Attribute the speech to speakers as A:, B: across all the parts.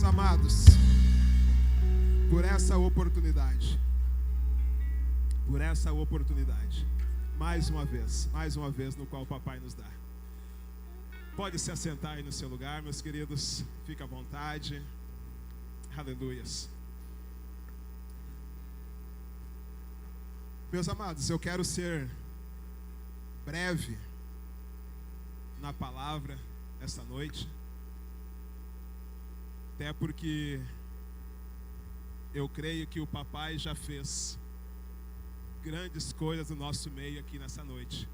A: amados, por essa oportunidade, mais uma vez, no qual o Papai nos dá. Pode se assentar aí no seu lugar, meus queridos, fica à vontade. Aleluias. Meus amados, eu quero ser breve na palavra esta noite, até porque eu creio que o Papai já fez grandes coisas no nosso meio aqui nessa noite.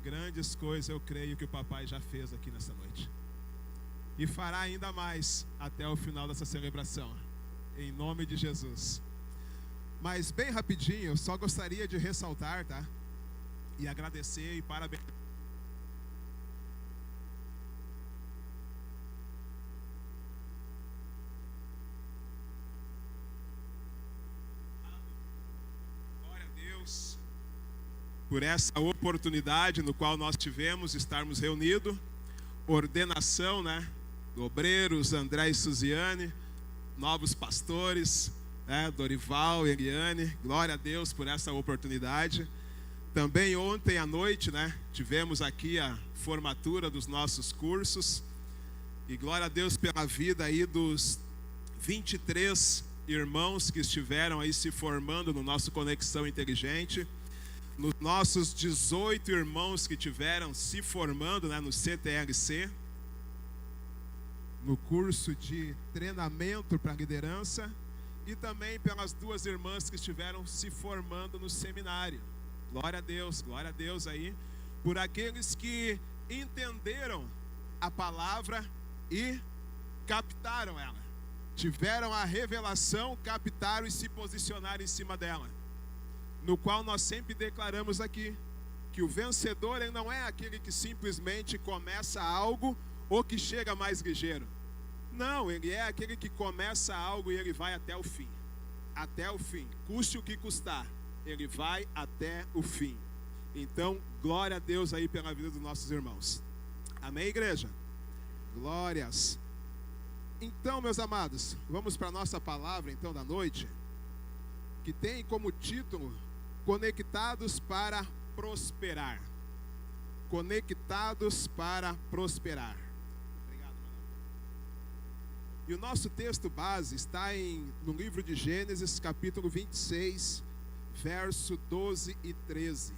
A: Grandes coisas eu creio que o Papai já fez aqui nessa noite. E fará ainda mais até o final dessa celebração, em nome de Jesus. Mas bem rapidinho, eu só gostaria de ressaltar, tá? E agradecer e parabenizar. Por essa oportunidade no qual nós tivemos estarmos reunidos, ordenação, né, do obreiros André e Suziane, novos pastores, né, Dorival e Eliane. Glória a Deus por essa oportunidade. Também ontem à noite, né, tivemos aqui a formatura dos nossos cursos, e glória a Deus pela vida aí dos 23 irmãos que estiveram aí se formando no nosso Conexão Inteligente, nos nossos 18 irmãos que tiveram se formando, né, no CTLC, no curso de treinamento para liderança, e também pelas duas irmãs que estiveram se formando no seminário. Glória a Deus aí, por aqueles que entenderam a palavra e captaram ela, tiveram a revelação, captaram e se posicionaram em cima dela. No qual nós sempre declaramos aqui, que o vencedor ele não é aquele que simplesmente começa algo ou que chega mais ligeiro. Não, ele é aquele que começa algo e ele vai até o fim. Até o fim, custe o que custar, ele vai até o fim. Então, glória a Deus aí pela vida dos nossos irmãos. Amém, igreja? Glórias. Então, meus amados, vamos para a nossa palavra então da noite, que tem como título Conectados para prosperar. Conectados para prosperar. Obrigado, mano. E o nosso texto base está no livro de Gênesis, capítulo 26, verso 12 e 13.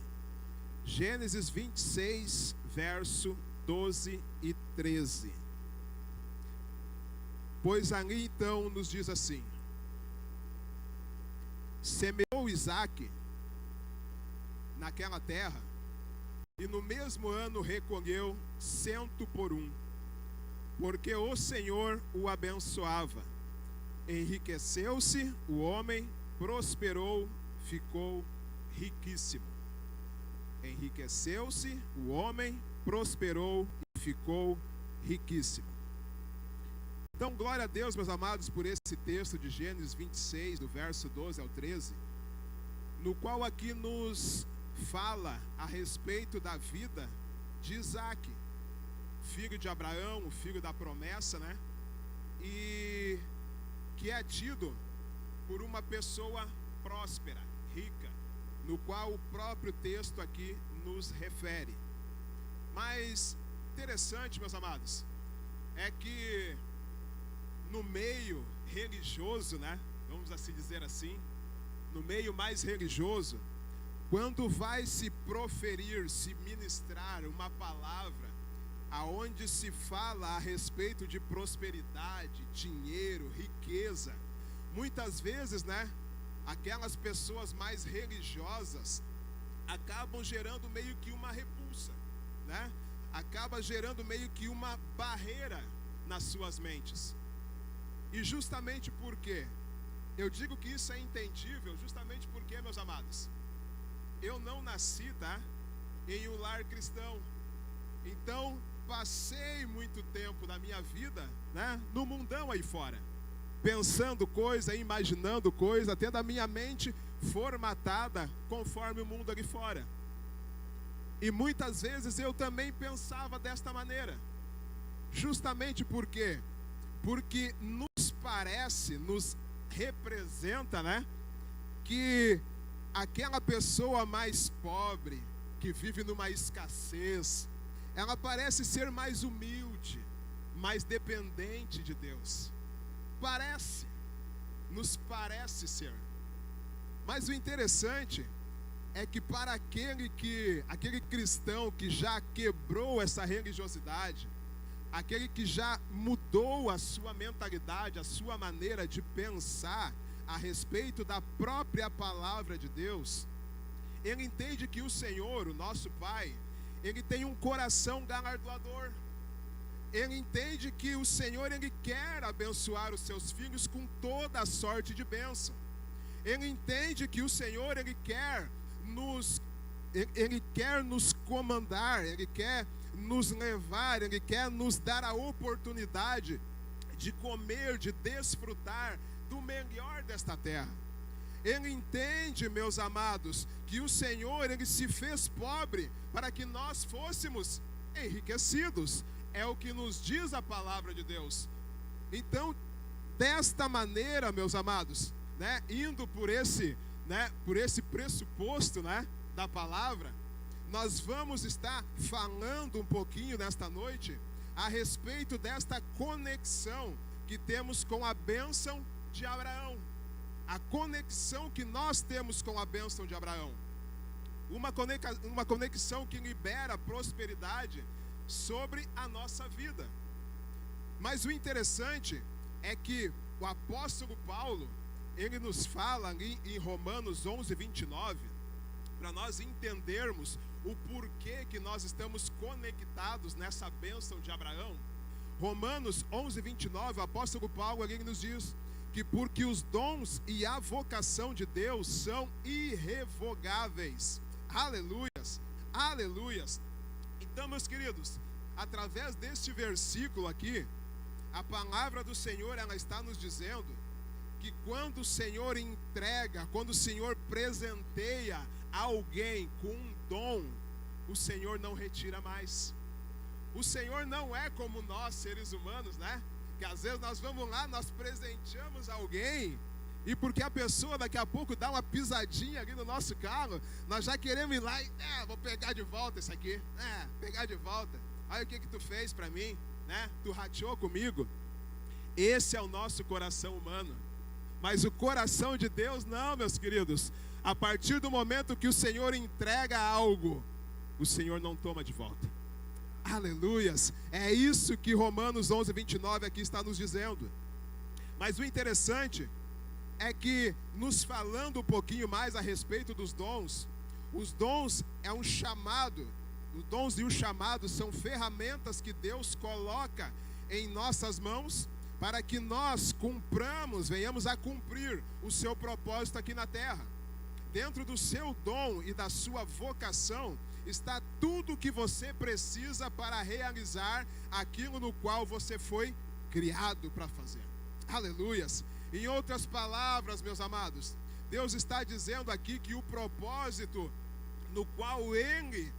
A: Gênesis 26, verso 12 e 13. Pois ali então nos diz assim: semeou Isaque naquela terra, e no mesmo ano recolheu 100 por 1, porque o Senhor o abençoava. Enriqueceu-se o homem, prosperou, ficou riquíssimo. Enriqueceu-se o homem, prosperou e ficou riquíssimo. Então, glória a Deus, meus amados, por esse texto de Gênesis 26, do verso 12 ao 13, no qual aqui nos fala a respeito da vida de Isaque, filho de Abraão, o filho da promessa, né? E que é tido por uma pessoa próspera, rica, no qual o próprio texto aqui nos refere. Mas interessante, meus amados, é que no meio religioso, né? Vamos assim dizer assim, no meio mais religioso, quando vai se proferir, se ministrar uma palavra aonde se fala a respeito de prosperidade, dinheiro, riqueza, muitas vezes, né, aquelas pessoas mais religiosas acabam gerando meio que uma repulsa, né? Acaba gerando meio que uma barreira nas suas mentes. E justamente porque eu digo que isso é entendível, justamente porque, meus amados, eu não nasci, tá, em um lar cristão. Então, passei muito tempo da minha vida, né, no mundão aí fora, pensando coisa, imaginando coisa, tendo a minha mente formatada conforme o mundo ali fora. E muitas vezes eu também pensava desta maneira. Justamente por quê? porque nos parece, nos representa, né, que aquela pessoa mais pobre, que vive numa escassez, ela parece ser mais humilde, mais dependente de Deus. Nos parece ser. Mas o interessante é que para aquele cristão que já quebrou essa religiosidade, aquele que já mudou a sua mentalidade, a sua maneira de pensar a respeito da própria palavra de Deus, ele entende que o Senhor, o nosso Pai, ele tem um coração galardoador. Ele entende que o Senhor, ele quer abençoar os seus filhos com toda a sorte de bênção. Ele entende que o Senhor, ele quer nos comandar, ele quer nos levar, ele quer nos dar a oportunidade de comer, de desfrutar do melhor desta terra. Ele entende, meus amados, que o Senhor, ele se fez pobre para que nós fôssemos enriquecidos. É o que nos diz a palavra de Deus. Então, desta maneira, meus amados, né, indo por esse pressuposto, né, da palavra, nós vamos estar falando um pouquinho nesta noite a respeito desta conexão que temos com a bênção de Abraão. A conexão que nós temos com a bênção de Abraão. Uma conexão que libera prosperidade sobre a nossa vida. Mas o interessante é que o apóstolo Paulo, ele nos fala ali em Romanos 11, 29, para nós entendermos o porquê que nós estamos conectados nessa bênção de Abraão. Romanos 11, 29, o apóstolo Paulo ali nos diz que porque os dons e a vocação de Deus são irrevogáveis. Aleluias, aleluias. Então, meus queridos, através deste versículo aqui, a palavra do Senhor, ela está nos dizendo que quando o Senhor entrega, quando o Senhor presenteia alguém com um dom, o Senhor não retira mais. O Senhor não é como nós, seres humanos, né? Que às vezes nós vamos lá, nós presenteamos alguém, e porque a pessoa daqui a pouco dá uma pisadinha ali no nosso carro, nós já queremos ir lá e, vou pegar de volta isso aqui, pegar de volta. Olha o que tu fez para mim, né? Tu rateou comigo. Esse é o nosso coração humano. Mas o coração de Deus não, meus queridos. A partir do momento que o Senhor entrega algo, o Senhor não toma de volta. Aleluias. É isso que Romanos 11, 29 aqui está nos dizendo. Mas o interessante é que, nos falando um pouquinho mais a respeito dos dons, os dons é um chamado. Os dons e o chamado são ferramentas que Deus coloca em nossas mãos para que nós venhamos a cumprir o seu propósito aqui na terra. Dentro do seu dom e da sua vocação está tudo o que você precisa para realizar aquilo no qual você foi criado para fazer. Aleluias. Em outras palavras, meus amados, Deus está dizendo aqui que o propósito no qual Ele,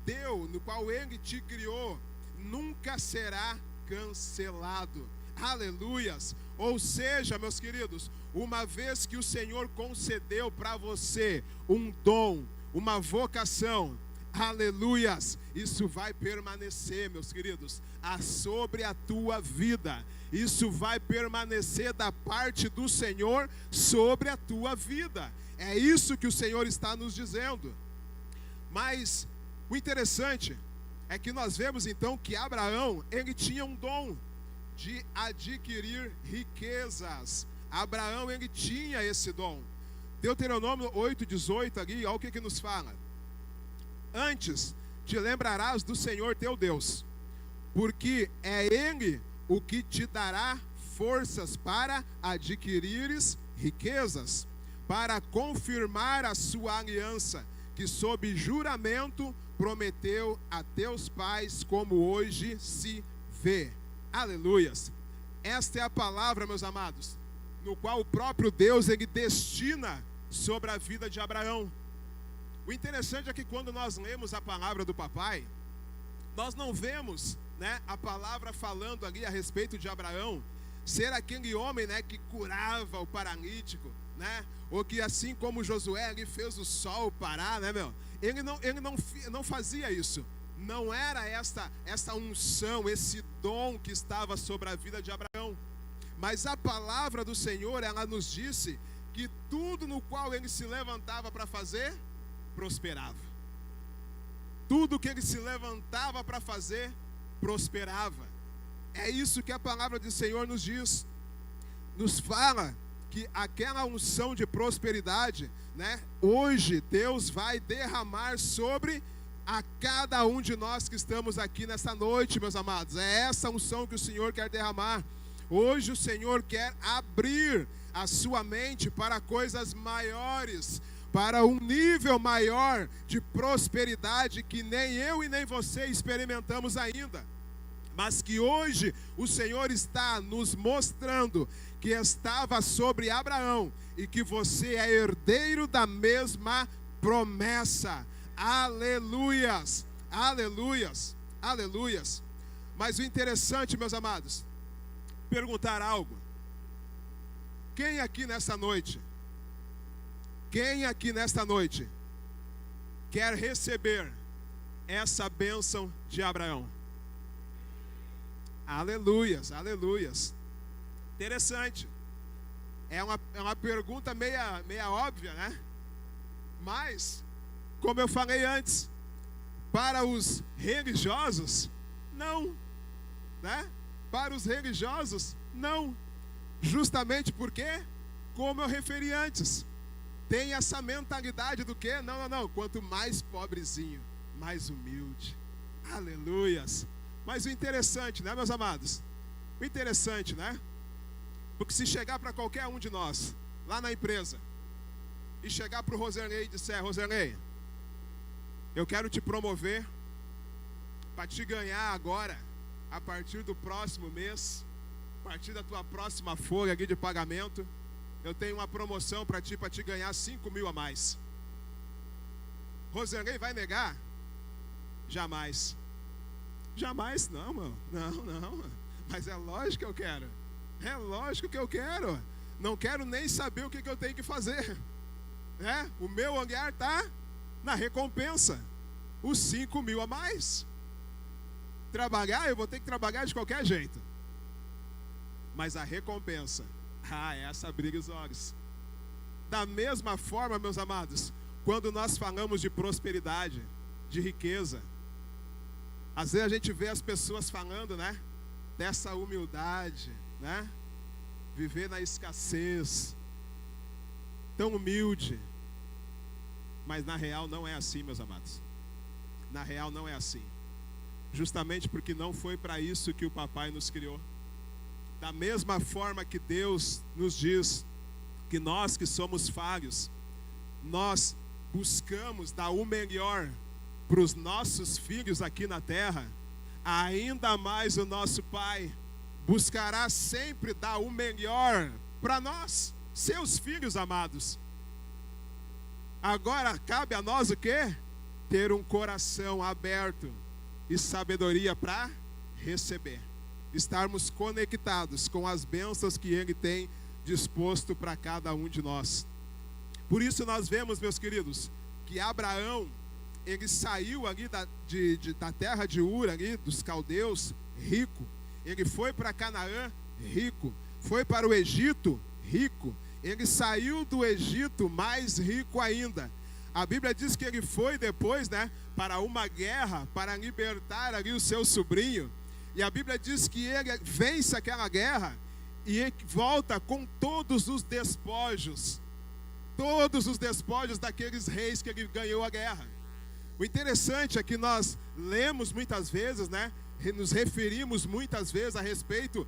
A: deu, no qual Ele te criou, nunca será cancelado. Aleluias. Ou seja, meus queridos, uma vez que o Senhor concedeu para você um dom, uma vocação, aleluias, isso vai permanecer, meus queridos, sobre a tua vida. Isso vai permanecer da parte do Senhor sobre a tua vida. É isso que o Senhor está nos dizendo. Mas o interessante é que nós vemos então que Abraão, ele tinha um dom de adquirir riquezas. Abraão, ele tinha esse dom. Deuteronômio 8:18 ali, olha o que nos fala. Antes te lembrarás do Senhor teu Deus, porque é Ele o que te dará forças para adquirires riquezas, para confirmar a sua aliança, que sob juramento prometeu a teus pais, como hoje se vê. Aleluias. Esta é a palavra, meus amados, no qual o próprio Deus, ele destina sobre a vida de Abraão. O interessante é que quando nós lemos a palavra do papai, nós não vemos né, a palavra falando ali a respeito de Abraão ser aquele homem, né, que curava o paralítico, né, ou que assim como Josué ali fez o sol parar, né, meu, ele não fazia isso. Não era essa unção, esse dom que estava sobre a vida de Abraão. Mas a palavra do Senhor, ela nos disse que tudo no qual ele se levantava para fazer, prosperava. Tudo que ele se levantava para fazer, prosperava. É isso que a palavra do Senhor nos diz. Nos fala que aquela unção de prosperidade, né, hoje Deus vai derramar sobre a cada um de nós que estamos aqui nessa noite, meus amados. É essa unção que o Senhor quer derramar. Hoje o Senhor quer abrir a sua mente para coisas maiores, para um nível maior de prosperidade que nem eu e nem você experimentamos ainda. Mas que hoje o Senhor está nos mostrando que estava sobre Abraão e que você é herdeiro da mesma promessa. Aleluias, aleluias, aleluias. Mas o interessante, meus amados, perguntar algo. Quem aqui nesta noite quer receber essa bênção de Abraão? Aleluias, aleluias. Interessante. É uma pergunta meia óbvia, né? Mas, como eu falei antes, para os religiosos, não, né? Para os religiosos, não. Justamente porque, como eu referi antes, tem essa mentalidade do quê? Não. Quanto mais pobrezinho, mais humilde. Aleluias. Mas o interessante, né, meus amados? O interessante, né? Porque se chegar para qualquer um de nós, lá na empresa, e chegar para o Rosenley e disser: Rosenley, eu quero te promover para te ganhar agora, a partir do próximo mês, a partir da tua próxima folha aqui de pagamento, eu tenho uma promoção para te ganhar 5.000 a mais. Rosenley vai negar? Jamais. Jamais, não, mano. Não. Mas é lógico que eu quero. É lógico que eu quero. Não quero nem saber o que eu tenho que fazer. É? O meu olhar está na recompensa. Os 5.000 a mais. Trabalhar, eu vou ter que trabalhar de qualquer jeito. Mas a recompensa, essa brilha os olhos. Da mesma forma, meus amados, quando nós falamos de prosperidade, de riqueza, às vezes a gente vê as pessoas falando, né, dessa humildade, né, viver na escassez, tão humilde. Mas na real não é assim, meus amados. Na real não é assim. Justamente porque não foi para isso que o papai nos criou. Da mesma forma que Deus nos diz que nós que somos falhos, nós buscamos dar o melhor para os nossos filhos aqui na terra, ainda mais o nosso Pai buscará sempre dar o melhor para nós, seus filhos amados. Agora cabe a nós o quê? Ter um coração aberto e sabedoria para receber. Estarmos conectados com as bênçãos que Ele tem disposto para cada um de nós. Por isso nós vemos, meus queridos, que Abraão, ele saiu ali da terra de Ur, ali, dos caldeus, rico. Ele foi para Canaã, rico. Foi para o Egito, rico. Ele saiu do Egito mais rico ainda. A Bíblia diz que ele foi depois, né, para uma guerra, para libertar ali o seu sobrinho. E a Bíblia diz que ele vence aquela guerra e ele volta com todos os despojos daqueles reis que ele ganhou a guerra. O interessante é que nós lemos muitas vezes, né, nos referimos muitas vezes a respeito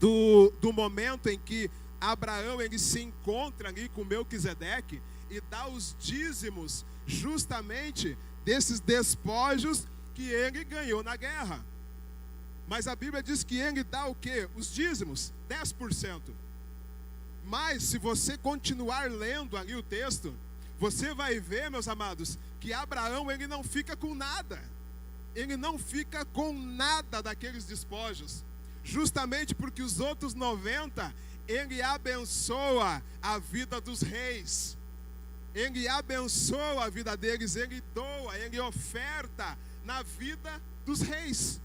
A: do momento em que Abraão ele se encontra ali com Melquisedeque e dá os dízimos justamente desses despojos que ele ganhou na guerra. Mas a Bíblia diz que ele dá o quê? Os dízimos, 10%. Mas se você continuar lendo ali o texto, você vai ver, meus amados, que Abraão ele não fica com nada. ele não fica com nada daqueles despojos, justamente porque os outros 90, ele abençoa a vida dos reis, ele abençoa a vida deles, ele doa, ele oferta na vida dos reis,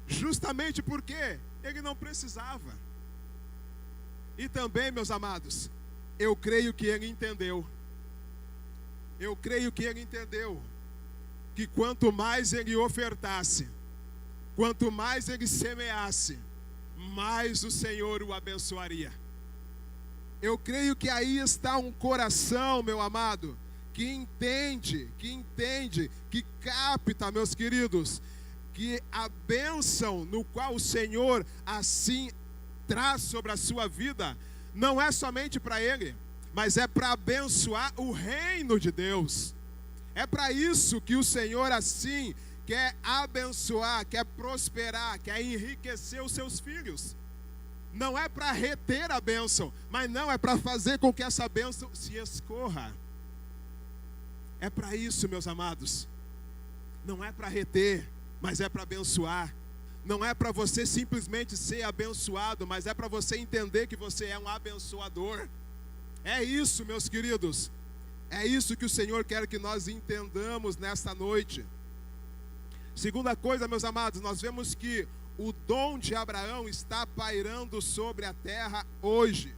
A: justamente porque ele não precisava. E também, meus amados, eu creio que ele entendeu, que quanto mais ele ofertasse, quanto mais ele semeasse, mais o Senhor o abençoaria. Eu creio que aí está um coração, meu amado, que entende, que capta, meus queridos, que a bênção no qual o Senhor assim traz sobre a sua vida, não é somente para ele, mas é para abençoar o reino de Deus. É para isso que o Senhor assim quer abençoar, quer prosperar, quer enriquecer os seus filhos. Não é para reter a bênção, mas não é para fazer com que essa bênção se escorra. É para isso, meus amados. Não é para reter, mas é para abençoar. Não é para você simplesmente ser abençoado, mas é para você entender que você é um abençoador. É isso, meus queridos. É isso que o Senhor quer que nós entendamos nesta noite. Segunda coisa, meus amados, nós vemos que o dom de Abraão está pairando sobre a terra hoje.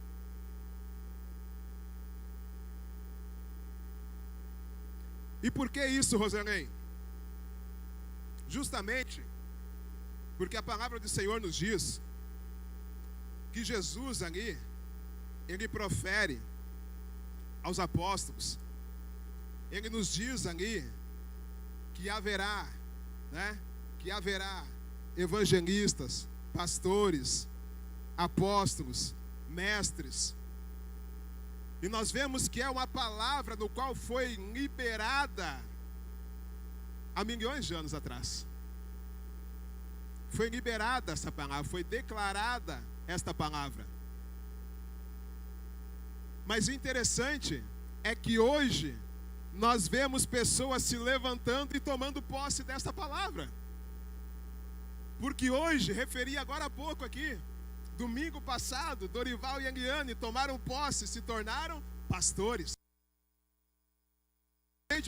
A: E por que isso, Rosanei? Justamente porque a palavra do Senhor nos diz que Jesus ali, ele profere aos apóstolos, ele nos diz ali que haverá, que haverá evangelistas, pastores, apóstolos, mestres. E nós vemos que é uma palavra no qual foi liberada há milhões de anos atrás. Foi liberada essa palavra, foi declarada esta palavra. Mas o interessante é que hoje nós vemos pessoas se levantando e tomando posse desta palavra. Porque hoje, referi agora há pouco aqui, domingo passado, Dorival e Eliane tomaram posse, se tornaram pastores.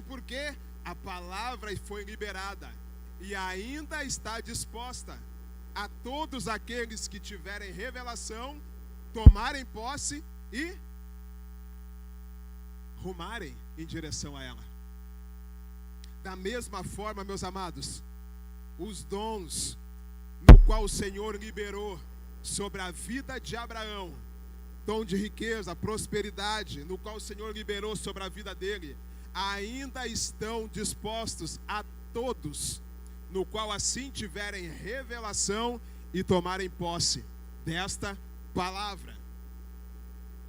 A: Porque a palavra foi liberada e ainda está disposta a todos aqueles que tiverem revelação, tomarem posse e rumarem em direção a ela. Da mesma forma, meus amados, os dons no qual o Senhor liberou sobre a vida de Abraão, dom de riqueza, prosperidade, no qual o Senhor liberou sobre a vida dele, ainda estão dispostos a todos, no qual assim tiverem revelação e tomarem posse desta palavra.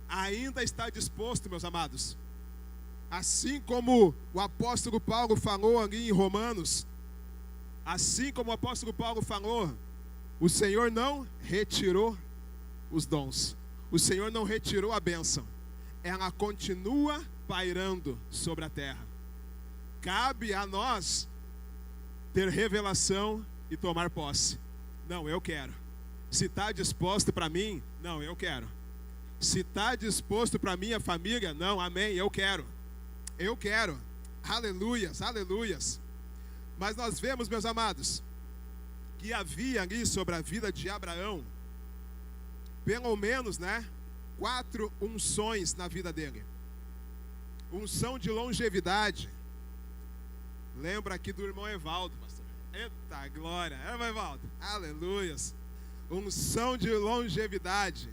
A: Ainda está disposto, meus amados. Assim como o apóstolo Paulo falou ali em Romanos, assim como o apóstolo Paulo falou, o Senhor não retirou os dons, o Senhor não retirou a bênção, ela continua pairando sobre a terra. Cabe a nós ter revelação e tomar posse. Não, eu quero. Se está disposto para mim, não, eu quero. Se está disposto para minha família, não, amém, eu quero. Eu quero. Aleluias, aleluias. Mas nós vemos, meus amados, que havia ali sobre a vida de Abraão, pelo menos, 4 unções na vida dele. Unção de longevidade. Lembra aqui do irmão Evaldo, pastor. Eita glória, irmão Evaldo, aleluias. Unção de longevidade.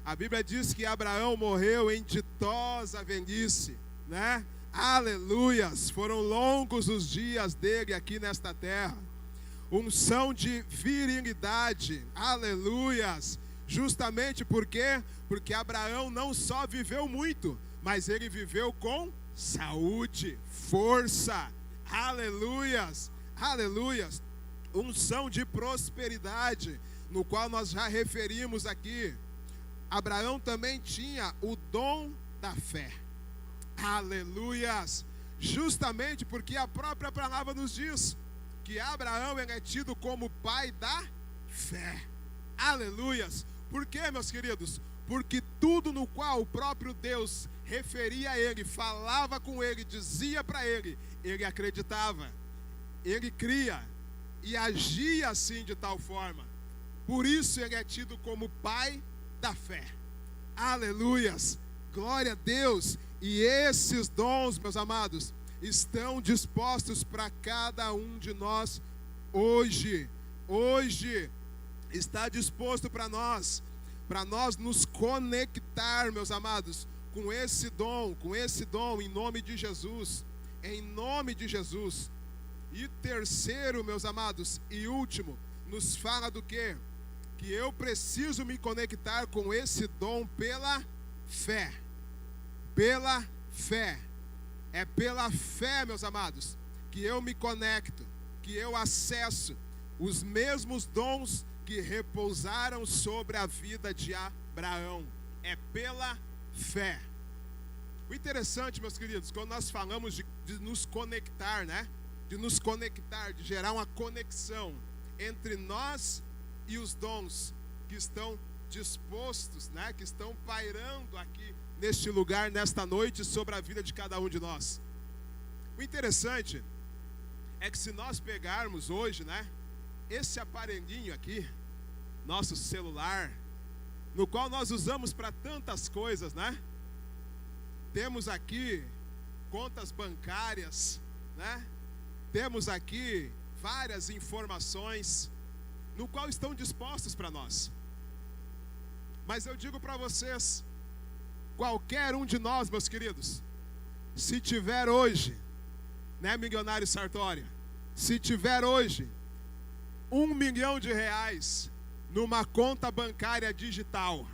A: A Bíblia diz que Abraão morreu em ditosa velhice, Aleluias, foram longos os dias dele aqui nesta terra. Unção de virilidade, aleluias. Justamente porque Abraão não só viveu muito, mas ele viveu com saúde, força, aleluias, aleluias. Unção de prosperidade, no qual nós já referimos aqui. Abraão também tinha o dom da fé, aleluias. Justamente porque a própria palavra nos diz que Abraão ele é tido como pai da fé. Aleluias! Por quê, meus queridos? Porque tudo no qual o próprio Deus referia a ele, falava com ele, dizia para ele, ele acreditava, ele cria e agia assim de tal forma. Por isso ele é tido como pai da fé. Aleluias! Glória a Deus! E esses dons, meus amados, estão dispostos para cada um de nós hoje. Hoje está disposto para nós nos conectar, meus amados, com esse dom, em nome de Jesus, em nome de Jesus. E terceiro, meus amados, e último, nos fala do quê? Que eu preciso me conectar com esse dom pela fé. Pela fé. É pela fé, meus amados, que eu me conecto, que eu acesso os mesmos dons que repousaram sobre a vida de Abraão. É pela fé. O interessante, meus queridos, quando nós falamos de nos conectar, né? De nos conectar, de gerar uma conexão entre nós e os dons que estão dispostos, né? Que estão pairando aqui neste lugar, nesta noite, sobre a vida de cada um de nós. O interessante é que se nós pegarmos hoje, né? Esse aparelhinho aqui, nosso celular, no qual nós usamos para tantas coisas, né? Temos aqui contas bancárias, né? Temos aqui várias informações, no qual estão dispostos para nós. Mas eu digo para vocês, qualquer um de nós, meus queridos, se tiver hoje, né, milionário Sartória, se tiver hoje R$1 milhão numa conta bancária digital,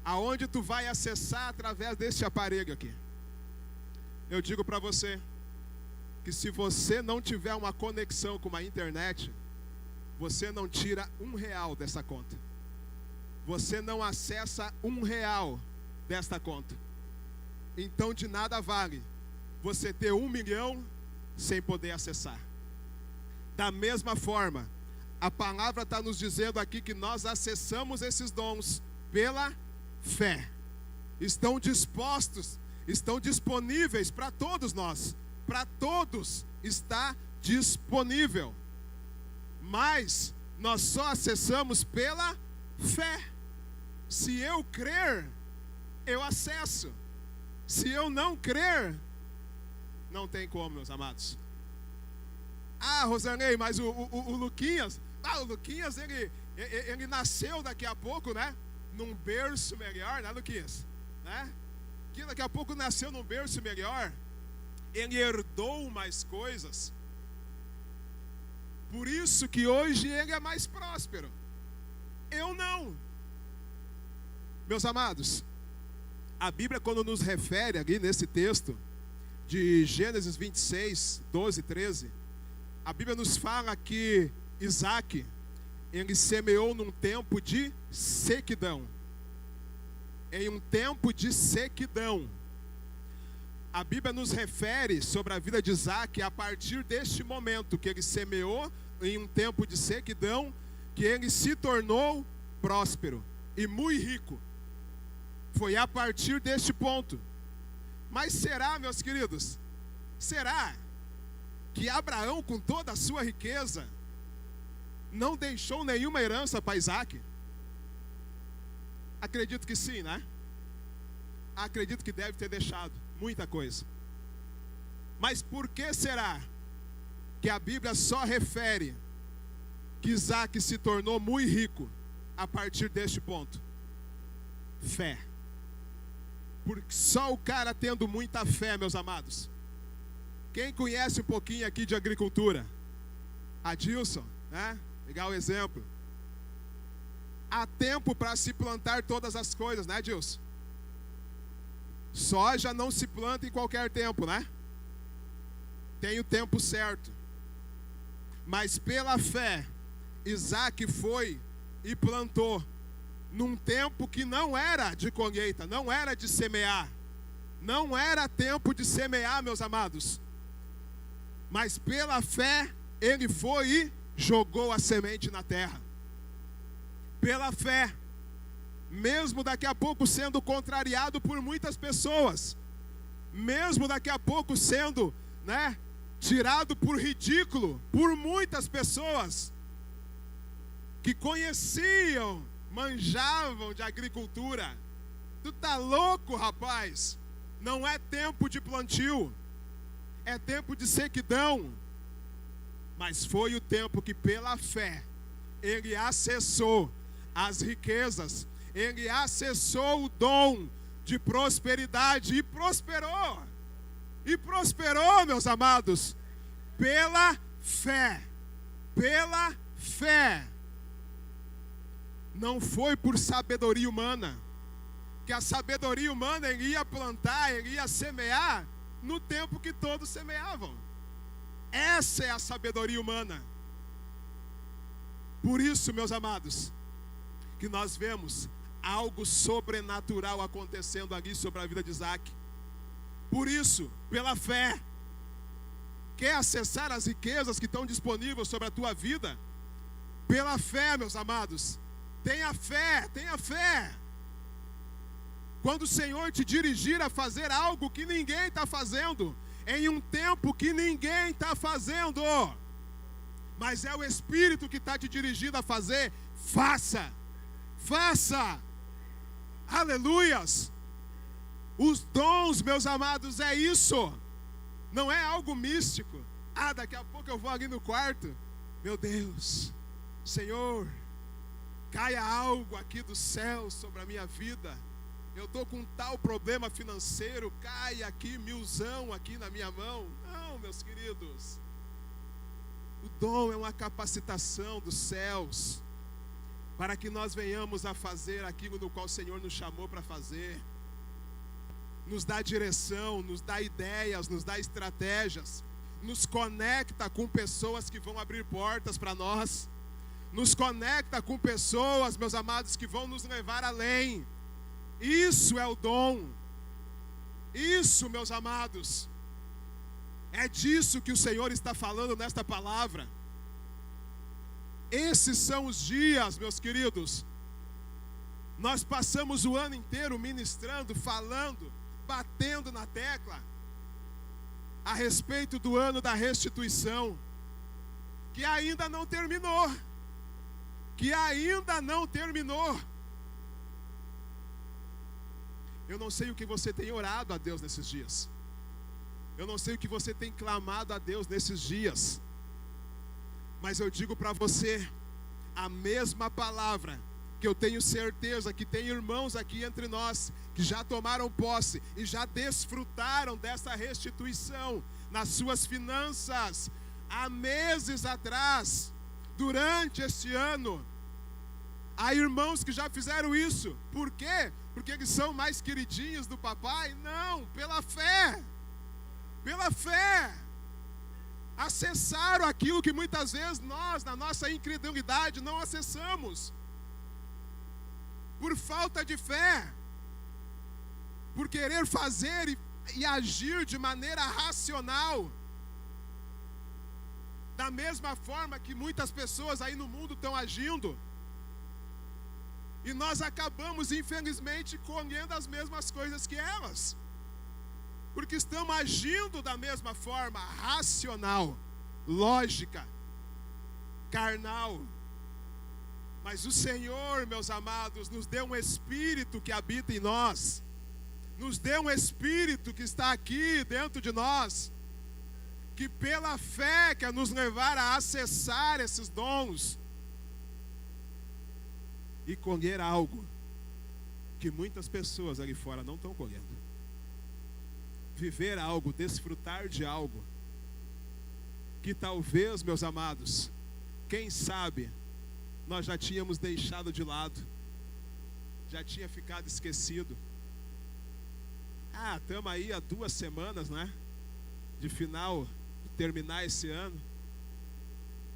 A: aonde tu vai acessar através deste aparelho aqui, eu digo para você que se você não tiver uma conexão com uma internet, você não tira R$1 dessa conta. Você não acessa R$1 desta conta. Então de nada vale você ter 1 milhão sem poder acessar. Da mesma forma, a palavra está nos dizendo aqui que nós acessamos esses dons pela fé. Estão dispostos, estão disponíveis para todos nós. Para todos está disponível. Mas nós só acessamos pela fé. Se eu crer, eu acesso. Se eu não crer, não tem como, meus amados. Ah, Rosanei, mas o Luquinhas, o Luquinhas, ele nasceu daqui a pouco, né? Num berço melhor, né, Luquinhas? Né? Que daqui a pouco nasceu num berço melhor. Ele herdou mais coisas. Por isso que hoje ele é mais próspero. Eu não. Meus amados, a Bíblia, quando nos refere aqui nesse texto de Gênesis 26, 12 e 13, a Bíblia nos fala que Isaac, ele semeou num tempo de sequidão. Em um tempo de sequidão. A Bíblia nos refere sobre a vida de Isaac a partir deste momento que ele semeou em um tempo de sequidão, que ele se tornou próspero e muito rico. Foi a partir deste ponto. Mas será, meus queridos, será que Abraão, com toda a sua riqueza, não deixou nenhuma herança para Isaac? Acredito que sim, né? Acredito que deve ter deixado muita coisa. Mas por que será que a Bíblia só refere que Isaac se tornou muito rico a partir deste ponto? Fé. Porque só o cara tendo muita fé, meus amados. Quem conhece um pouquinho aqui de agricultura? Adilson, né? Pegar o exemplo. Há tempo para se plantar todas as coisas, né, Adilson? Soja não se planta em qualquer tempo, né? Tem o tempo certo. Mas pela fé, Isaac foi e plantou num tempo que não era de colheita, não era de semear. Não era tempo de semear, meus amados. Mas pela fé, ele foi e jogou a semente na terra. Pela fé. Mesmo daqui a pouco sendo contrariado por muitas pessoas. Mesmo daqui a pouco sendo, tirado por ridículo por muitas pessoas que conheciam, manjavam de agricultura. Tu tá louco, rapaz? Não é tempo de plantio, é tempo de sequidão. Mas foi o tempo que pela fé ele acessou as riquezas, ele acessou o dom de prosperidade e prosperou. E prosperou, meus amados, pela fé. Pela fé. Não foi por sabedoria humana. Que a sabedoria humana ele ia plantar, ele ia semear no tempo que todos semeavam. Essa é a sabedoria humana. Por isso, meus amados, que nós vemos algo sobrenatural acontecendo ali sobre a vida de Isaac. Por isso, pela fé, quer acessar as riquezas que estão disponíveis sobre a tua vida? Pela fé, meus amados. Tenha fé, tenha fé. Quando o Senhor te dirigir a fazer algo que ninguém está fazendo, em um tempo que ninguém está fazendo, mas é o Espírito que está te dirigindo a fazer, faça. Faça. Aleluias. Os dons, meus amados, é isso. Não é algo místico. Daqui a pouco eu vou ali no quarto. Meu Deus, Senhor, caia algo aqui do céu sobre a minha vida. Eu estou com tal problema financeiro, caia aqui 1000 aqui na minha mão. Não, meus queridos. O dom é uma capacitação dos céus para que nós venhamos a fazer aquilo no qual o Senhor nos chamou para fazer. Nos dá direção, nos dá ideias, nos dá estratégias, nos conecta com pessoas que vão abrir portas para nós, nos conecta com pessoas, meus amados, que vão nos levar além. Isso é o dom. Isso, meus amados, é disso que o Senhor está falando nesta palavra. Esses são os dias, meus queridos. Nós passamos o ano inteiro ministrando, falando, batendo na tecla a respeito do ano da restituição, que ainda não terminou. Que ainda não terminou. Eu não sei o que você tem orado a Deus nesses dias. Eu não sei o que você tem clamado a Deus nesses dias. Mas eu digo para você a mesma palavra que eu tenho certeza que tem irmãos aqui entre nós que já tomaram posse e já desfrutaram dessa restituição nas suas finanças há meses atrás, durante este ano. Há irmãos que já fizeram isso. Por quê? Porque eles são mais queridinhos do papai? Não, pela fé. Pela fé. Acessaram aquilo que muitas vezes nós, na nossa incredulidade, não acessamos. Por falta de fé. Por querer fazer e agir de maneira racional. Da mesma forma que muitas pessoas aí no mundo estão agindo. E nós acabamos, infelizmente, colhendo as mesmas coisas que elas. Porque estamos agindo da mesma forma, racional, lógica, carnal. Mas o Senhor, meus amados, nos deu um Espírito que habita em nós. Nos deu um Espírito que está aqui dentro de nós. Que pela fé quer nos levar a acessar esses dons. E colher algo que muitas pessoas ali fora não estão colhendo. Viver algo, desfrutar de algo que talvez, meus amados, quem sabe, nós já tínhamos deixado de lado, já tinha ficado esquecido. Estamos aí há 2 semanas, né? De terminar esse ano.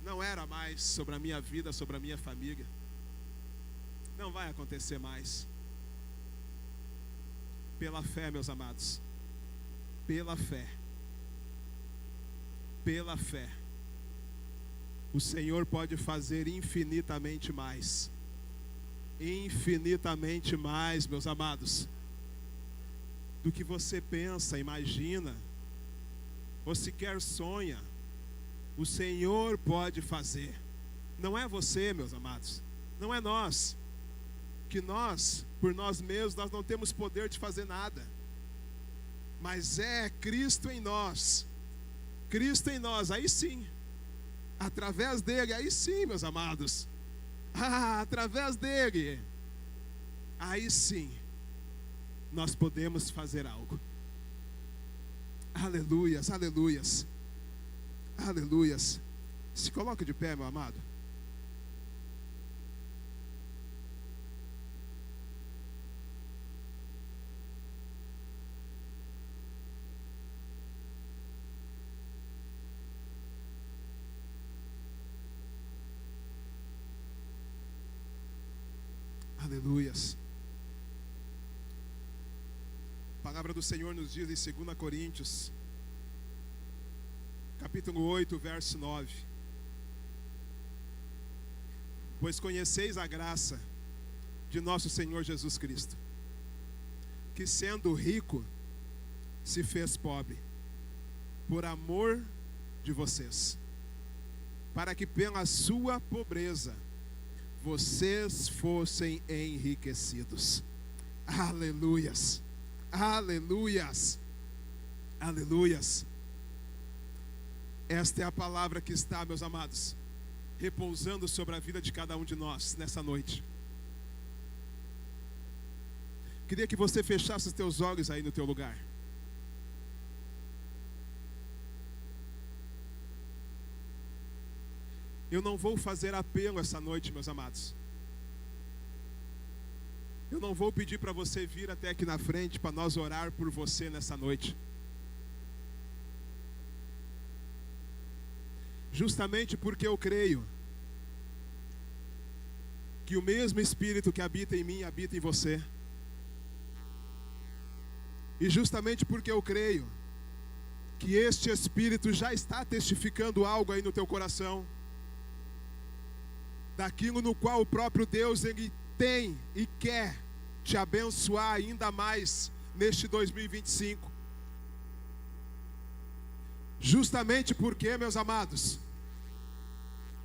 A: Não era mais sobre a minha vida, sobre a minha família. Não vai acontecer mais. Pela fé, meus amados, pela fé, o Senhor pode fazer infinitamente mais, meus amados, do que você pensa, imagina, ou sequer sonha. O Senhor pode fazer. Não é você, meus amados, não é nós, que nós, por nós mesmos, nós não temos poder de fazer nada, mas é Cristo em nós, aí sim, através dele, aí sim, meus amados, através dele, aí sim, nós podemos fazer algo. Aleluias, aleluias, aleluias. Se coloque de pé, meu amado. Aleluias. A palavra do Senhor nos diz em 2 Coríntios, capítulo 8, verso 9: pois conheceis a graça de nosso Senhor Jesus Cristo, que sendo rico, se fez pobre, por amor de vocês, para que pela sua pobreza vocês fossem enriquecidos. Aleluias, aleluias, aleluias. Esta é a palavra que está, meus amados, repousando sobre a vida de cada um de nós nessa noite. Queria que você fechasse os teus olhos aí no teu lugar. Eu não vou fazer apelo essa noite, meus amados. Eu não vou pedir para você vir até aqui na frente para nós orar por você nessa noite. Justamente porque eu creio que o mesmo Espírito que habita em mim, habita em você. E justamente porque eu creio que este Espírito já está testificando algo aí no teu coração, daquilo no qual o próprio Deus, Ele tem e quer te abençoar ainda mais neste 2025. Justamente porque, meus amados,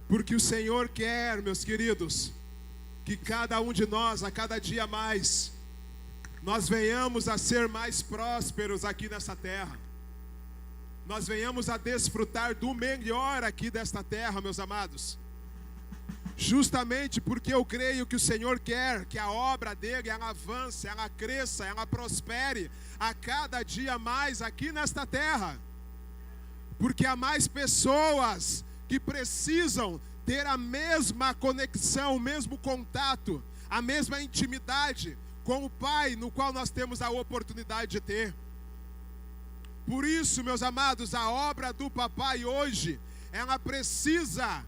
A: porque o Senhor quer, meus queridos, que cada um de nós, a cada dia mais, nós venhamos a ser mais prósperos aqui nessa terra. Nós venhamos a desfrutar do melhor aqui desta terra, meus amados. Justamente porque eu creio que o Senhor quer que a obra dele, ela avance, ela cresça, ela prospere a cada dia mais aqui nesta terra. Porque há mais pessoas que precisam ter a mesma conexão, o mesmo contato, a mesma intimidade com o Pai, no qual nós temos a oportunidade de ter. Por isso, meus amados, a obra do Papai hoje, ela precisa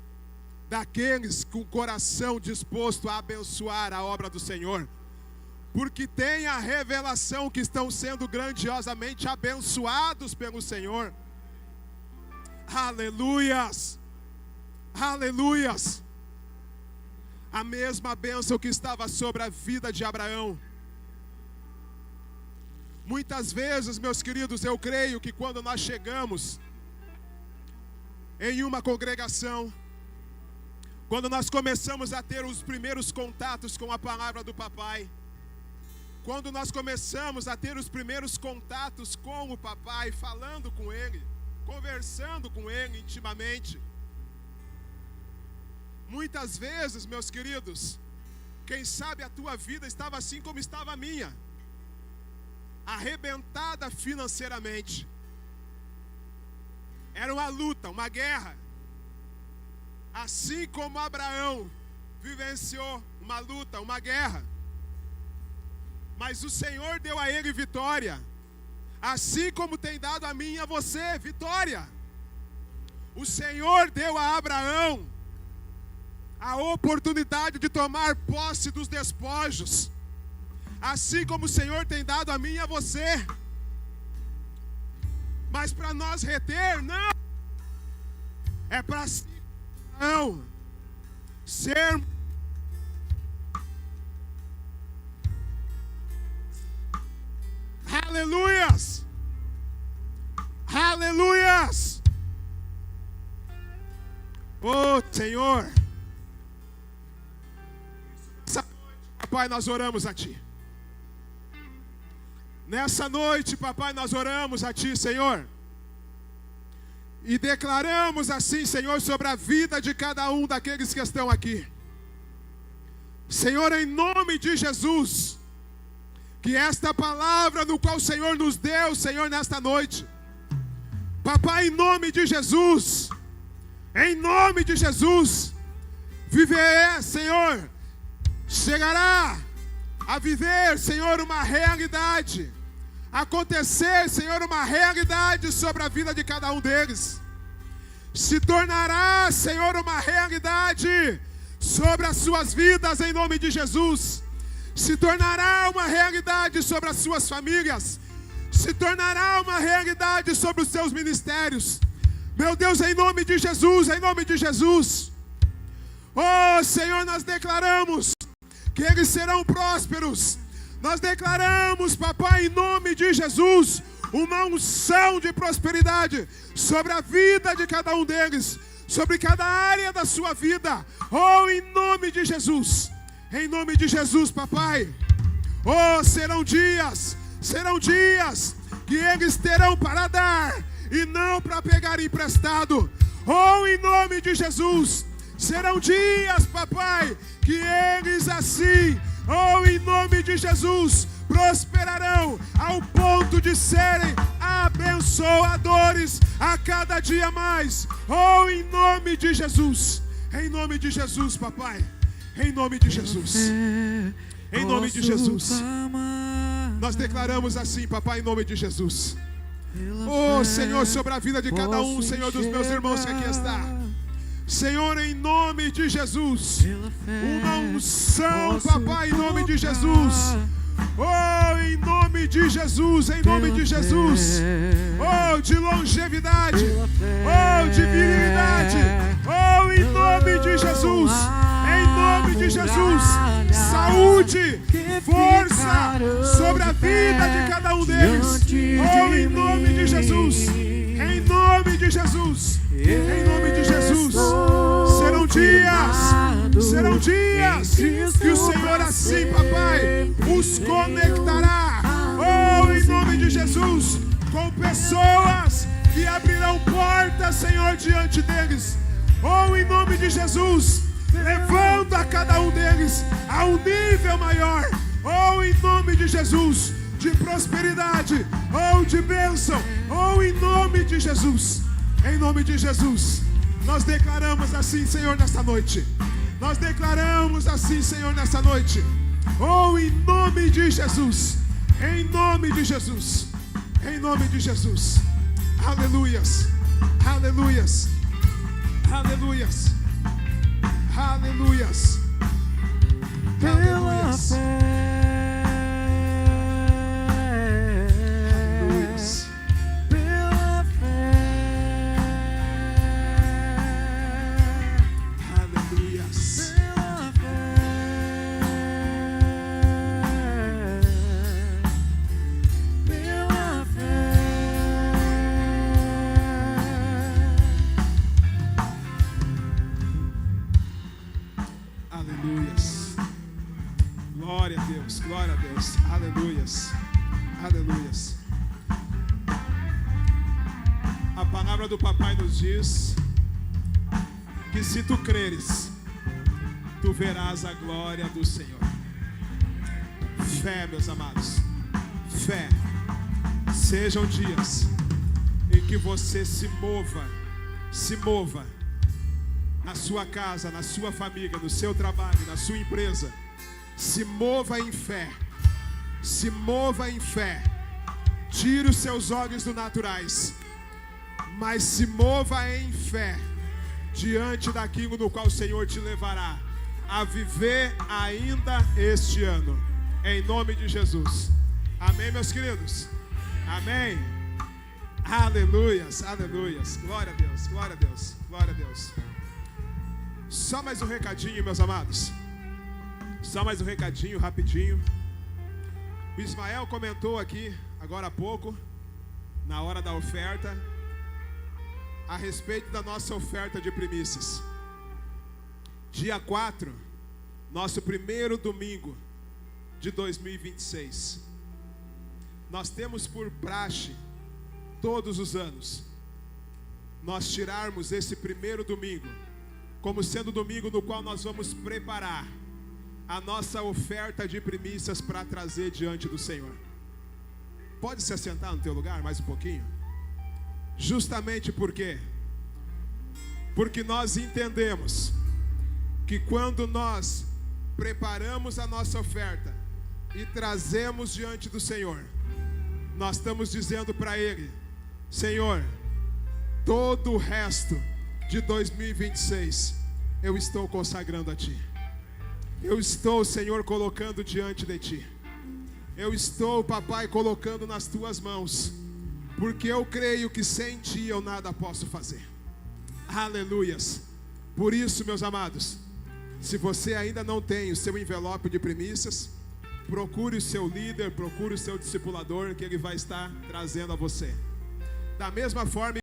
A: daqueles com o coração disposto a abençoar a obra do Senhor, porque tem a revelação que estão sendo grandiosamente abençoados pelo Senhor. Aleluias, aleluias. A mesma bênção que estava sobre a vida de Abraão. Muitas vezes, meus queridos, eu creio que quando nós chegamos em uma congregação, quando nós começamos a ter os primeiros contatos com a palavra do Papai, quando nós começamos a ter os primeiros contatos com o Papai, falando com Ele, conversando com Ele intimamente, muitas vezes, meus queridos, quem sabe a tua vida estava assim como estava a minha, arrebentada financeiramente. Era uma luta, uma guerra. Assim como Abraão vivenciou uma luta, uma guerra, mas o Senhor deu a ele vitória, assim como tem dado a mim e a você vitória. O Senhor deu a Abraão a oportunidade de tomar posse dos despojos, assim como o Senhor tem dado a mim e a você. Mas para nós reter, não. É para não ser. Aleluias! Aleluias! Oh, Senhor! Nessa noite, papai, nós oramos a Ti. Nessa noite, papai, nós oramos a Ti, Senhor. E declaramos assim, Senhor, sobre a vida de cada um daqueles que estão aqui. Senhor, em nome de Jesus, que esta palavra no qual o Senhor nos deu, Senhor, nesta noite, papai, em nome de Jesus, viver, Senhor, chegará a viver, Senhor, uma realidade, acontecer, Senhor, uma realidade sobre a vida de cada um deles, se tornará, Senhor, uma realidade sobre as suas vidas, em nome de Jesus, se tornará uma realidade sobre as suas famílias, se tornará uma realidade sobre os seus ministérios, meu Deus, em nome de Jesus, oh Senhor, nós declaramos que eles serão prósperos, nós declaramos, papai, em nome de Jesus, uma unção de prosperidade sobre a vida de cada um deles, sobre cada área da sua vida, oh, em nome de Jesus, papai, oh, serão dias que eles terão para dar e não para pegar emprestado, oh, em nome de Jesus, serão dias, papai, que eles assim, oh, em nome de Jesus, prosperarão ao ponto de serem abençoadores a cada dia mais, oh, em nome de Jesus, papai, em nome de Jesus, nós declaramos assim, papai, em nome de Jesus, oh, Senhor, sobre a vida de cada um, Senhor, dos meus irmãos que aqui está, Senhor, em nome de Jesus, uma unção, papai, em nome de Jesus, oh, em nome de Jesus, oh, de longevidade, oh, de virilidade, oh, em nome de Jesus, saúde, força sobre a vida de cada um deles, oh, em nome de Jesus, serão dias que o Senhor assim, papai, os conectará, oh, em nome de Jesus, com pessoas que abrirão portas, Senhor, diante deles, oh, em nome de Jesus, levando a cada um deles a um nível maior, oh, em nome de Jesus, de prosperidade, oh, de bênção, oh, em nome de Jesus, nós declaramos assim, Senhor, nesta noite, oh, em nome de Jesus, aleluias,
B: pela fé.
A: Glória a Deus, aleluias. A palavra do papai nos diz que se tu creres, tu verás a glória do Senhor. Fé, meus amados, fé. Sejam dias em que você se mova na sua casa, na sua família, no seu trabalho, na sua empresa. Se mova em fé. Tire os seus olhos do naturais, mas se mova em fé diante daquilo no qual o Senhor te levará a viver ainda este ano, em nome de Jesus. Amém, meus queridos? Amém. Aleluias, aleluias. Glória a Deus, glória a Deus, glória a Deus. Só mais um recadinho, meus amados. Só mais um recadinho, rapidinho. O Ismael comentou aqui, agora há pouco, na hora da oferta, a respeito da nossa oferta de primícias. Dia 4, nosso primeiro domingo de 2026. Nós temos por praxe, todos os anos, nós tirarmos esse primeiro domingo como sendo o domingo no qual nós vamos preparar a nossa oferta de primícias para trazer diante do Senhor. Pode se assentar no teu lugar mais um pouquinho? Justamente porque nós entendemos que quando nós preparamos a nossa oferta e trazemos diante do Senhor, nós estamos dizendo para Ele: Senhor, todo o resto de 2026 eu estou consagrando a Ti. Eu estou, Senhor, colocando diante de Ti. Eu estou, Papai, colocando nas Tuas mãos, porque eu creio que sem Ti eu nada posso fazer. Aleluias. Por isso, meus amados, se você ainda não tem o seu envelope de primícias, procure o seu líder, procure o seu discipulador, que ele vai estar trazendo a você. Da mesma forma